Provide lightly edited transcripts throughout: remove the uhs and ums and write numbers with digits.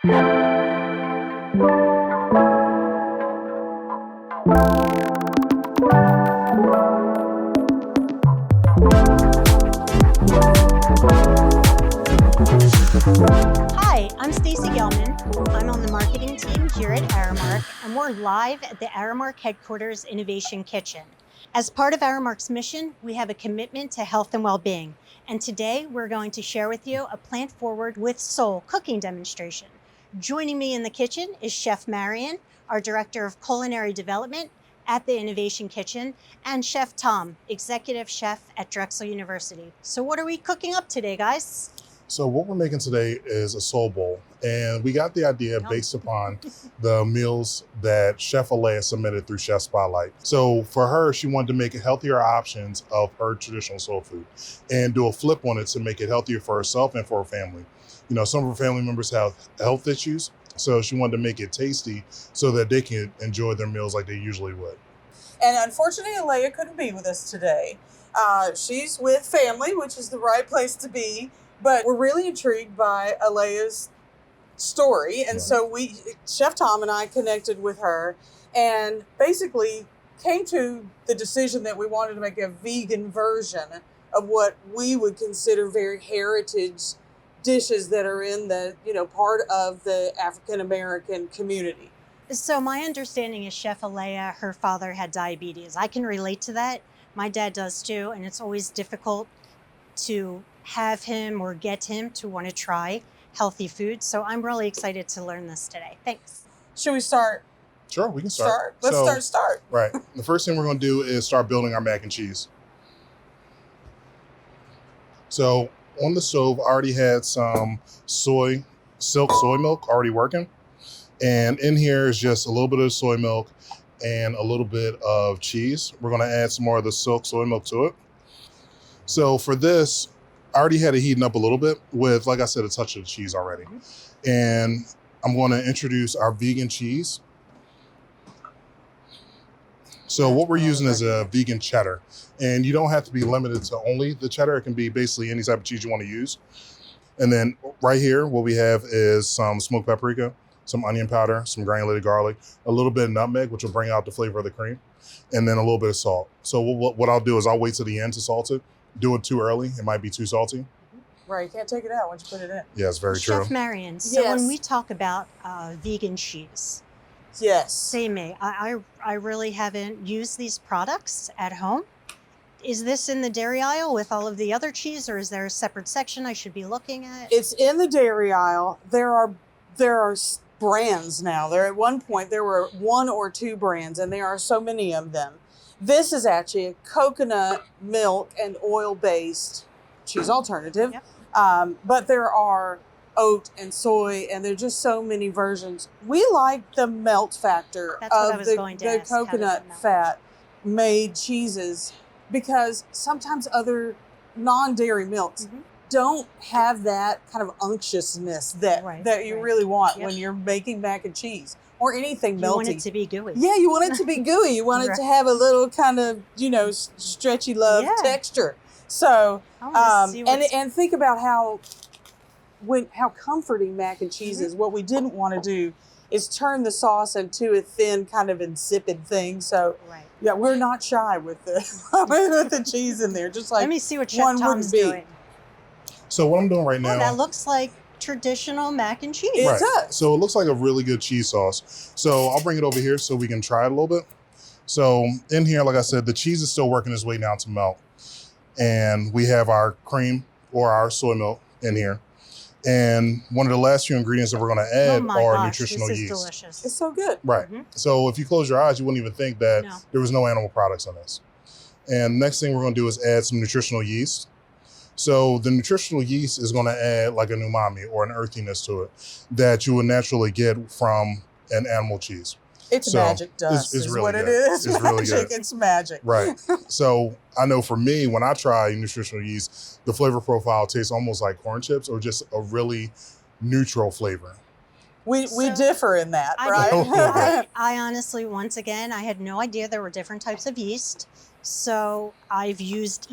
Hi, I'm Stacey Gelman. I'm on the marketing team here at Aramark, and we're live at the Aramark Headquarters Innovation Kitchen. As part of Aramark's mission, we have a commitment to health and well-being. And today, we're going to share with you a Plant Forward with Soul cooking demonstration. Joining me in the kitchen is Chef Marion, our Director of Culinary Development at the Innovation Kitchen, and Chef Tom, Executive Chef at Drexel University. So what are we cooking up today, guys? So what we're making today is a soul bowl, and we got the idea based upon the meals that Chef Alea submitted through Chef Spotlight. So for her, she wanted to make it healthier options of her traditional soul food and do a flip on it to make it healthier for herself and for her family. You know, some of her family members have health issues, so she wanted to make it tasty so that they can enjoy their meals like they usually would. And unfortunately, Alea couldn't be with us today. She's with family, which is the right place to be. But we're really intrigued by Alea's story. And so Chef Tom and I connected with her and basically came to the decision that we wanted to make a vegan version of what we would consider very heritage dishes that are in the, part of the African-American community. So my understanding is Chef Alea, her father had diabetes. I can relate to that. My dad does too, and it's always difficult to have him or get him to want to try healthy food. So I'm really excited to learn this today. Thanks. Should we start? Sure, we can start. Let's start. Right. The first thing we're going to do is start building our mac and cheese. So on the stove, I already had some silk soy milk already working. And in here is just a little bit of soy milk and a little bit of cheese. We're going to add some more of the silk soy milk to it. So for this, I already had it heating up a little bit with, like I said, a touch of the cheese already. And I'm going to introduce our vegan cheese. So what we're using is a vegan cheddar. And you don't have to be limited to only the cheddar. It can be basically any type of cheese you want to use. And then right here, what we have is some smoked paprika, some onion powder, some granulated garlic, a little bit of nutmeg, which will bring out the flavor of the cream, and then a little bit of salt. So what I'll do is I'll wait till the end to salt it. Do it too early, it might be too salty. Right, you can't take it out once you put it in. Yeah, it's very true. Chef Marion, so when we talk about vegan cheese, say me, I really haven't used these products at home. Is this in the dairy aisle with all of the other cheese, or is there a separate section I should be looking at? It's in the dairy aisle. There are brands now. At one point, there were 1 or 2 brands, and there are so many of them. This is actually a coconut milk and oil-based cheese alternative. But there are oat and soy, and there are just so many versions. We like the melt factor of the coconut fat made cheeses because sometimes other non-dairy milks don't have that kind of unctuousness that you really want when you're making mac and cheese. Or anything melty. You want it to be gooey. Yeah, you want it to be gooey. You want it to have a little kind of, stretchy love texture. So, and think about how comforting mac and cheese is. What we didn't want to do is turn the sauce into a thin, kind of insipid thing. So, yeah, we're not shy with the with the cheese in there. Just like let me see what Chef Tom's doing. So what I'm doing right now. That looks like traditional mac and cheese. Right. So it looks like a really good cheese sauce. So I'll bring it over here so we can try it a little bit. So in here, like I said, the cheese is still working its way down to melt. And we have our cream or our soy milk in here. And one of the last few ingredients that we're going to add are nutritional yeast. This is delicious. It's so good. Right. So if you close your eyes, you wouldn't even think that there was no animal products in this. And next thing we're going to do is add some nutritional yeast. So the nutritional yeast is going to add like an umami or an earthiness to it that you would naturally get from an animal cheese. It's magic dust is really what it is. It's magic. Really good. It's magic. Right. So I know for me, when I try nutritional yeast, the flavor profile tastes almost like corn chips or just a really neutral flavor. We So, differ in that, I, right? I honestly, once again, I had no idea there were different types of yeast. So I've used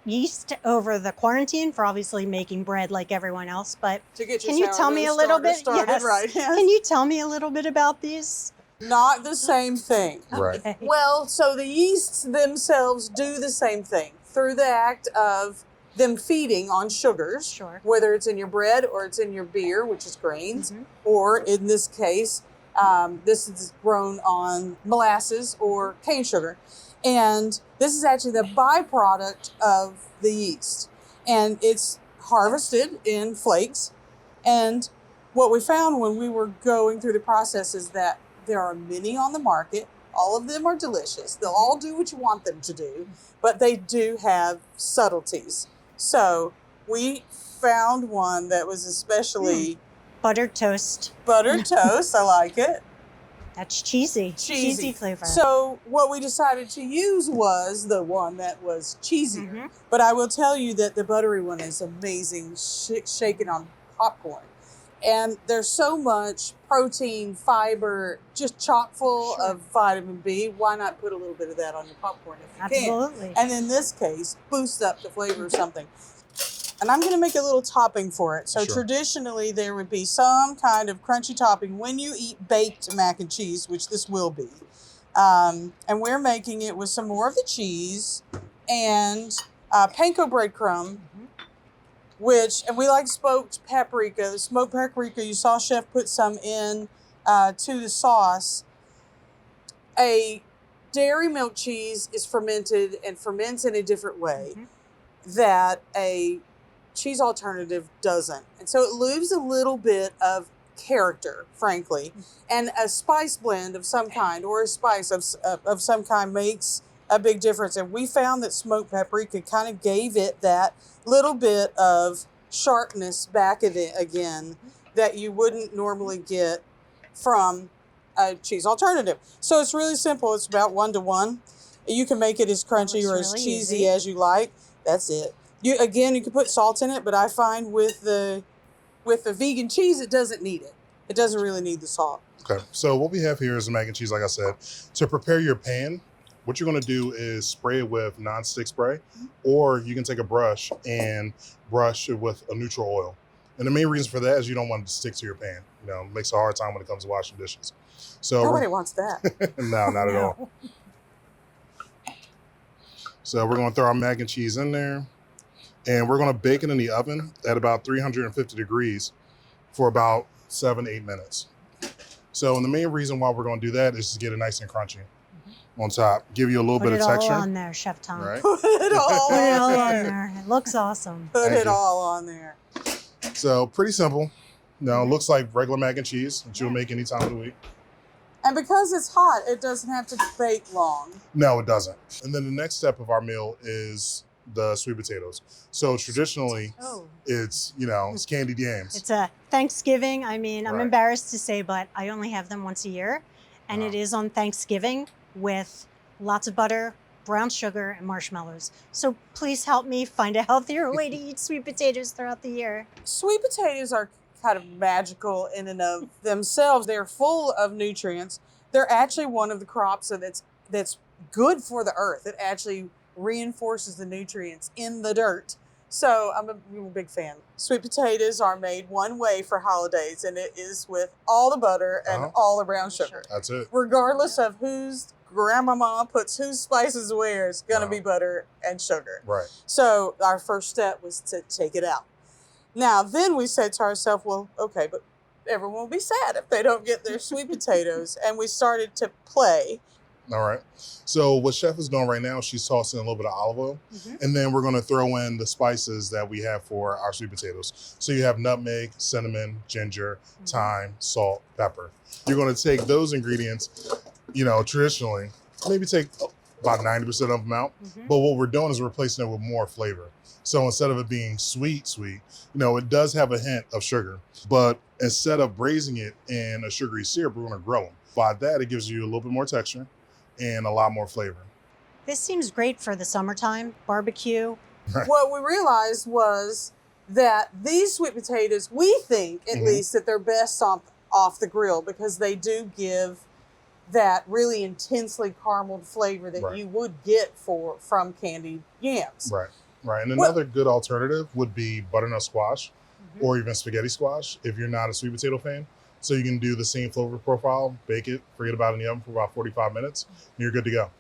yeast over the quarantine for obviously making bread like everyone else. But To get your can you tell me a little bit? started, Yes. right? Yes. Can you tell me a little bit about these? Not the same thing. Right. Okay. Well, so the yeasts themselves do the same thing through the act of them feeding on sugars, Sure. whether it's in your bread or it's in your beer, which is grains, Mhm. or in this case, this is grown on molasses or cane sugar. And this is actually the byproduct of the yeast. And it's harvested in flakes. And what we found when we were going through the process is that there are many on the market. All of them are delicious. They'll all do what you want them to do, but they do have subtleties. So we found one that was especially Buttered toast. buttered toast. I like it. That's cheesy. Cheesy flavor. So what we decided to use was the one that was cheesier. Mhm. But I will tell you that the buttery one is amazing, shaken on popcorn. And there's so much protein, fiber, just chock full Sure. of vitamin B. Why not put a little bit of that on your popcorn if you can? Absolutely. And in this case, boost up the flavor of something. And I'm going to make a little topping for it. So Sure. traditionally, there would be some kind of crunchy topping when you eat baked mac and cheese, which this will be. And we're making it with some more of the cheese and panko breadcrumb, and we like smoked paprika. The smoked paprika, you saw Chef put some in to the sauce. A dairy milk cheese is fermented and ferments in a different way that a cheese alternative doesn't. And so it loses a little bit of character, frankly. And a spice blend of some kind or a spice of some kind makes a big difference. And we found that smoked paprika kind of gave it that little bit of sharpness back in it again that you wouldn't normally get from a cheese alternative. So it's really simple. It's about 1-to-1. You can make it as crunchy or as really cheesy easy. as you like. That's it. You can put salt in it, but I find with the vegan cheese, it doesn't need it. It doesn't really need the salt. Okay, so what we have here is the mac and cheese, like I said. To prepare your pan, what you're gonna do is spray it with non-stick spray, or you can take a brush and brush it with a neutral oil. And the main reason for that is you don't want it to stick to your pan. You know, it makes it a hard time when it comes to washing dishes. So Nobody wants that. no, not at all. So we're gonna throw our mac and cheese in there, and we're gonna bake it in the oven at about 350 degrees for about 7-8 minutes. So, and the main reason why we're gonna do that is to get it nice and crunchy on top, give you a little Put bit it of texture. all on there, Chef Tom. Right. Put it all Put it all on on there. there. It looks awesome. Put Thank it you. all on there. So pretty simple. No, it looks like regular mac and cheese that you'll make any time of the week. And because it's hot, it doesn't have to bake long. No, it doesn't. And then the next step of our meal is the sweet potatoes. So traditionally, Oh. it's, it's candied yams. It's a Thanksgiving. I mean, I'm Right. embarrassed to say, but I only have them once a year. And Wow. it is on Thanksgiving with lots of butter, brown sugar, and marshmallows. So please help me find a healthier way to eat sweet potatoes throughout the year. Sweet potatoes are kind of magical in and of themselves. They're full of nutrients. They're actually one of the crops that's good for the earth. It actually reinforces the nutrients in the dirt. So I'm a big fan. Sweet potatoes are made one way for holidays, and it is with all the butter and Uh-huh. all the brown sugar. That's it. Regardless of whose grandmama puts whose spices where, it's going to Uh-huh. be butter and sugar. Right. So our first step was to take it out. Now, then we said to ourselves, well, okay, but everyone will be sad if they don't get their sweet potatoes. And we started to play. All right. So what Chef is doing right now, she's tossing a little bit of olive oil, and then we're going to throw in the spices that we have for our sweet potatoes. So you have nutmeg, cinnamon, ginger, thyme, salt, pepper. You're going to take those ingredients, traditionally, maybe take about 90% of them out. But what we're doing is replacing it with more flavor. So instead of it being sweet, it does have a hint of sugar. But instead of braising it in a sugary syrup, we're going to grill them. By that, it gives you a little bit more texture and a lot more flavor. This seems great for the summertime barbecue. What we realized was that these sweet potatoes, we think at least that they're best off the grill because they do give that really intensely carameled flavor that Right. you would get from candied yams. Right. Right. And Well- another good alternative would be butternut squash Mhm. or even spaghetti squash if you're not a sweet potato fan. So you can do the same flavor profile, bake it, forget about it in the oven for about 45 minutes, and you're good to go.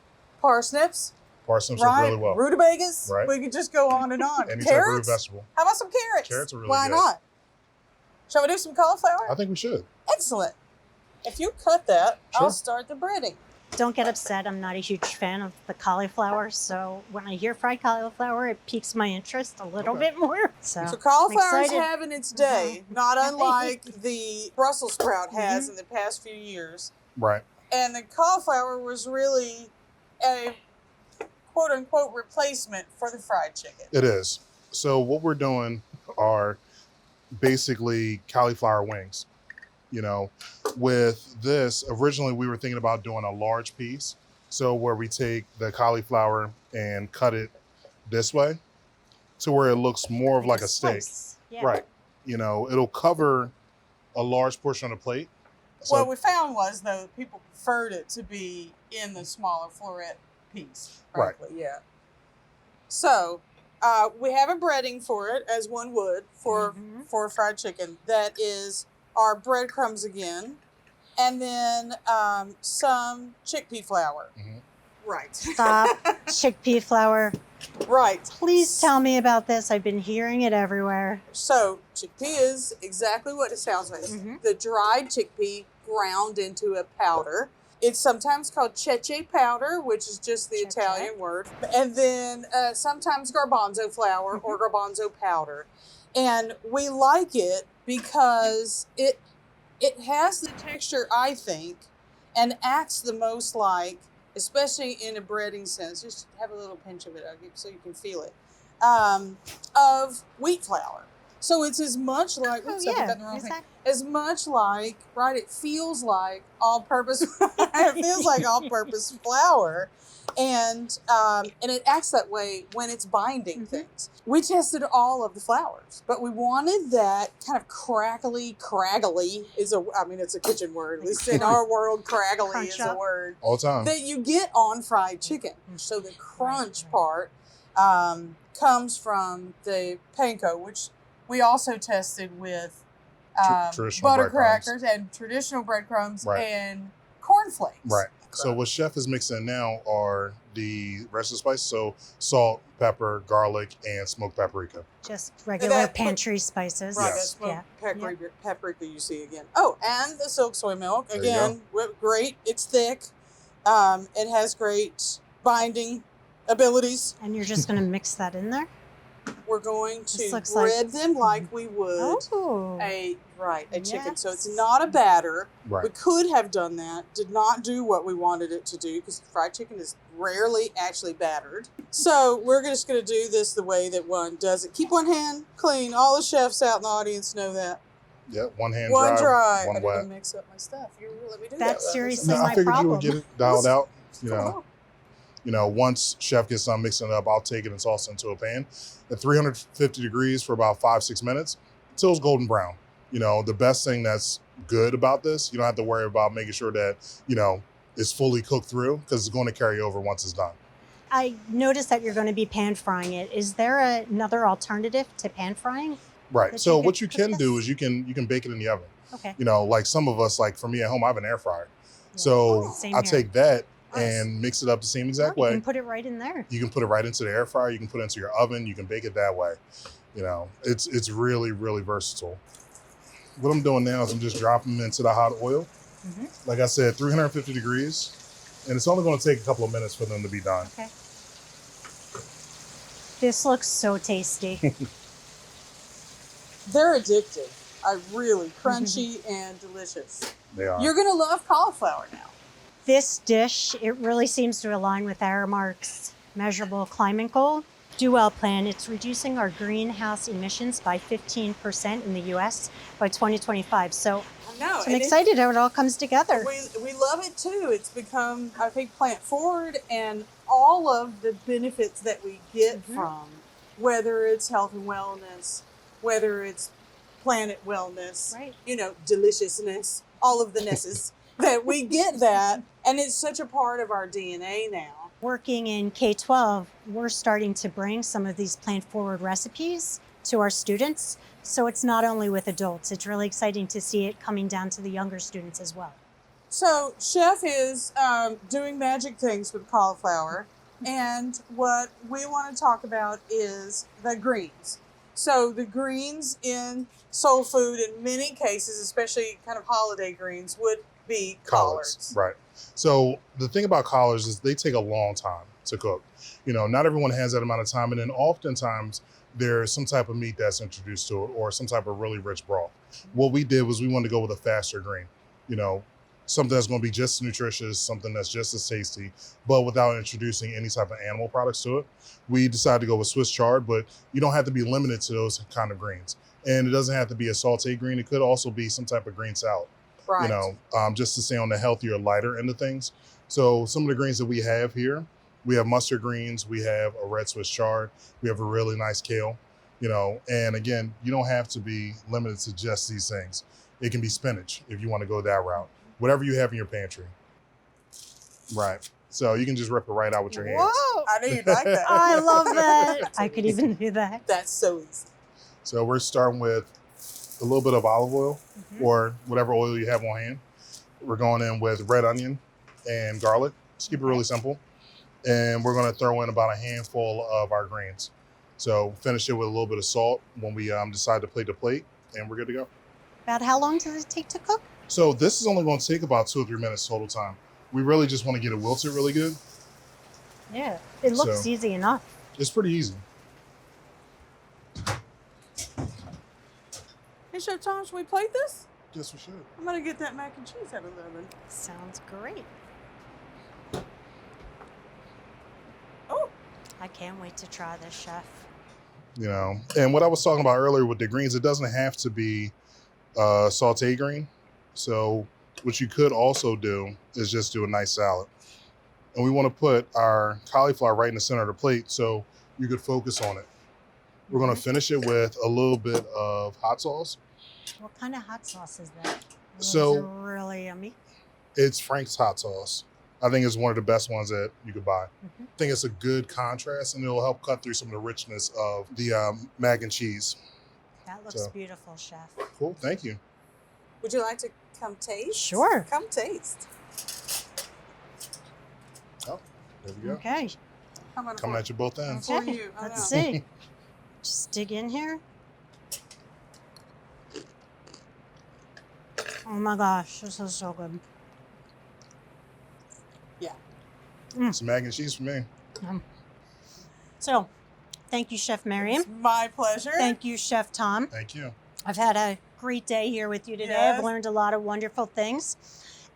Parsnips, Parsnips work right? really well. Rutabagas. Right. We could just go on and on. Any type of root Carrots. vegetable. How about some carrots? Carrots are really Why good. not? Shall we do some cauliflower? I think we should. Excellent. If you cut that, I'll Sure. start the breading. Don't get upset. I'm not a huge fan of the cauliflower. So when I hear fried cauliflower, it piques my interest a little Okay. bit more. So, So cauliflower is excited. having its day, not unlike the Brussels sprout has in the past few years. Right. And the cauliflower was really a quote unquote replacement for the fried chicken. It is. So what we're doing are basically cauliflower wings. You know, with this, originally we were thinking about doing a large piece. So where we take the cauliflower and cut it this way to where it looks more of like a steak. slice. Yeah. Right. You know, it'll cover a large portion of the plate. So, What we found was, though, people preferred it to be in the smaller floret piece. Right. Frankly, yeah. So we have a breading for it, as one would for fried chicken. That is our breadcrumbs again, and then some chickpea flour. Mhm. Right. Stop. Chickpea flour. Right. Please tell me about this. I've been hearing it everywhere. So chickpea is exactly what it sounds like. Mhm. The dried chickpea ground into a powder. It's sometimes called cheche powder, which is just the Cheche. Italian word. And then sometimes garbanzo flour or garbanzo powder. And we like it because it has the texture, I think, and acts the most like, especially in a breading sense, just have a little pinch of it so you can feel it, of wheat flour. So it's as much like, Oh, oops, I put yeah. that in the wrong thing. Exactly. As much like, right, it feels like all-purpose, it feels like all-purpose flour. And it acts that way when it's binding things. We tested all of the flours, but we wanted that kind of craggy it's a kitchen word, at least in our world, craggly Crunch is a up. word all the time. that you get on fried chicken. So the crunch part comes from the panko, which we also tested with Traditional butter breadcrumbs. crackers and traditional breadcrumbs Right. and cornflakes. Right. So what Chef is mixing now are the rest of the spices. So salt, pepper, garlic, and smoked paprika. Just regular That- pantry spices. Right, Yes. that Yeah. smoked paprika you see again. Oh, and the silk soy milk. There you Again, great. It's thick. It has great binding abilities. And you're just going to mix that in there? We're going This to looks like- bread them like we would Oh. a chicken. So it's Yes. not a batter. Right. We could have done that. Did not do what we wanted it to do because fried chicken is rarely actually battered. So we're just going to do this the way that one does it. Keep one hand clean. All the chefs out in the audience know that. Yeah. One hand One dry, dry. I one didn't wet. mix up my stuff. You let me do That's that. seriously No, my I figured you problem. would get it dialed out. You know. Cool. You know, once Chef gets done mixing it up, I'll take it and toss it into a pan at 350 degrees for about 5-6 minutes until it's golden brown. You know, the best thing that's good about this, you don't have to worry about making sure that, you know, it's fully cooked through because it's going to carry over once it's done. I noticed that you're going to be pan frying it. Is there another alternative to pan frying? Right. That So you what could you cook can do this? is you can bake it in the oven. Okay. You know, like some of us, like for me at home, I have an air fryer. So Same I here. take that Nice. and mix it up the same exact Oh, you way. can put it right in there. You can put it right into the air fryer. You can put it into your oven. You can bake it that way. You know, it's really, really versatile. What I'm doing now is I'm just dropping them into the hot oil. Mhm. Like I said, 350 degrees. And it's only going to take a couple of minutes for them to be done. Okay. This looks so tasty. They're addictive. Really crunchy and delicious. They are. You're going to love cauliflower now. This dish, it really seems to align with Aramark's measurable climate goal. Do Well plan. It's reducing our greenhouse emissions by 15% in the U.S. by 2025. So I know. I'm excited how it all comes together. We love it too. It's become, I think, plant forward, and all of the benefits that we get Mhm. from, whether it's health and wellness, whether it's planet wellness, Right. deliciousness, all of the nesses, that we get that. And it's such a part of our DNA now. Working in K-12, we're starting to bring some of these plant-forward recipes to our students. So it's not only with adults, it's really exciting to see it coming down to the younger students as well. So Chef is doing magic things with cauliflower. And what we want to talk about is the greens. So the greens in soul food, in many cases, especially kind of holiday greens, would be collards. Right. So the thing about collards is they take a long time to cook. Not everyone has that amount of time. And then oftentimes there's some type of meat that's introduced to it or some type of really rich broth. What we did was we wanted to go with a faster green, something that's going to be just as nutritious, something that's just as tasty, but without introducing any type of animal products to it. We decided to go with Swiss chard, but you don't have to be limited to those kind of greens. And it doesn't have to be a sauteed green. It could also be some type of green salad. Right. Just to stay on the healthier, lighter end of things. So some of the greens that we have here, we have mustard greens, we have a red Swiss chard, we have a really nice kale, and again, you don't have to be limited to just these things. It can be spinach if you want to go that route. Whatever you have in your pantry. Right. So you can just rip it right out with your hands. Whoa! I know you'd like that. I love that. I could even do that. That's so easy. So we're starting with a little bit of olive oil or whatever oil you have on hand. We're going in with red onion and garlic. Just keep it really simple. And we're going to throw in about a handful of our greens. So finish it with a little bit of salt when we decide to plate the plate, and we're good to go. About how long does it take to cook? So this is only going to take about 2 or 3 minutes total time. We really just want to get it wilted really good. Yeah, it looks So- easy enough. It's pretty easy. Hey, Chef Tom, should we plate this? Yes, we should. I'm going to get that mac and cheese out of the oven. Sounds great. Oh, I can't wait to try this, Chef. And what I was talking about earlier with the greens, it doesn't have to be sauté green. So what you could also do is just do a nice salad. And we want to put our cauliflower right in the center of the plate so you could focus on it. We're going to finish it with a little bit of hot sauce. What kind of hot sauce is that? So- It's really yummy. It's Frank's hot sauce. I think it's one of the best ones that you could buy. Mhm. I think it's a good contrast and it'll help cut through some of the richness of the mac and cheese. That looks So- beautiful, Chef. Cool, thank you. would you like to come taste? Sure. Come taste. Oh, there we go. Okay, I'm gonna Coming at you both ends. For okay. you, I Let's know. see. Just dig in here. Oh my gosh, this is so good. It's mac and cheese for me. So, thank you, Chef Miriam. It's my pleasure. Thank you, Chef Tom. Thank you. I've had a great day here with you today. Yes. I've learned a lot of wonderful things.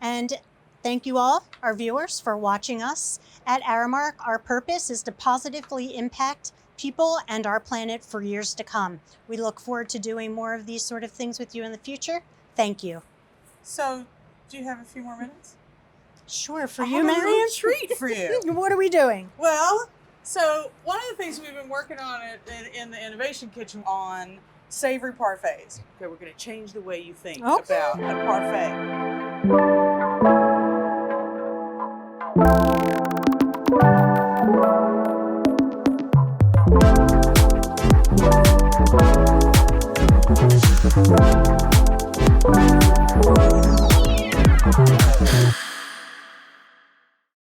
And thank you all, our viewers, for watching us. At Aramark, our purpose is to positively impact people and our planet for years to come. We look forward to doing more of these sort of things with you in the future. Thank you. So, do you have a few more minutes? Sure, for I you, have a little Marion. treat for you. What are we doing? Well, so one of the things we've been working on in the Innovation Kitchen on savory parfaits. Okay, we're going to change the way you think Okay. about a parfait.